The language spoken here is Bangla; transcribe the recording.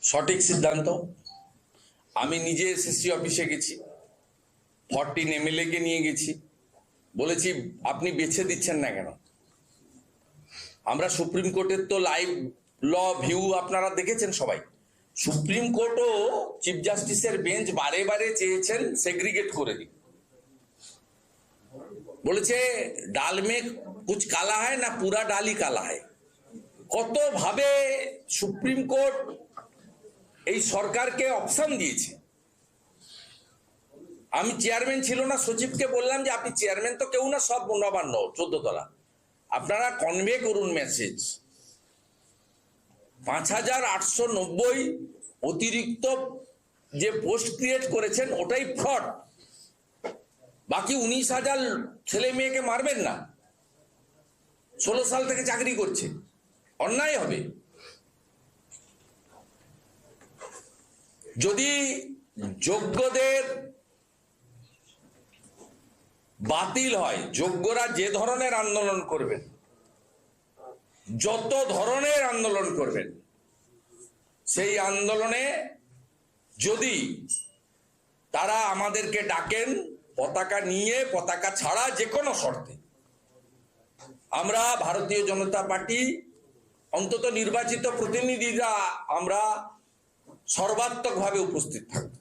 সঠিক সিদ্ধান্ত। আমি নিজে এসএসসি অফিসে গেছি, 14 এমএলএ কে নিয়ে গেছি, বলেছি আপনি বেছে দিচ্ছেন না কেন? আমরা সুপ্রিম কোর্টের তো লাইভ ল ভিউ আপনারা দেখেছেন সবাই। সুপ্রিম কোর্টও চিফ জাস্টিসের বেঞ্চ বারে বারে চেয়েছেন সেগ্রিগেট করে দিন, বলেছে ডাল মে কুছ কালা হয় না পুরা ডালই কালা হয়। কত ভাবে সুপ্রিম কোর্ট এই সরকারকে অপশন দিয়েছে। আমি চেয়ারম্যান ছিল না, সচিবকে বললাম যে আপনি চেয়ারম্যান তো কেউ না, সব নবান্ন 14 তলা, আপনারা কনভে করুন মেসেজ 5890 অতিরিক্ত যে পোস্ট ক্রিয়েট করেছেন ওটাই ফ্রড। বাকি 19,000 ছেলে মেয়েকে মারবেন না, 16 সাল থেকে চাকরি করছে, অন্যায় হবে। যদি যোগ্যদের বাতিল হয়, যোগ্যরা যে ধরনের আন্দোলন করবেন, যত ধরনের আন্দোলন করবেন, সেই আন্দোলনে যদি তারা আমাদেরকে ডাকেন পতাকা নিয়ে, পতাকা ছাড়া যে কোনো শর্তে, আমরা ভারতীয় জনতা পার্টি অন্তত নির্বাচিত প্রতিনিধিরা আমরা সর্বাত্মকভাবে উপস্থিত থাকব।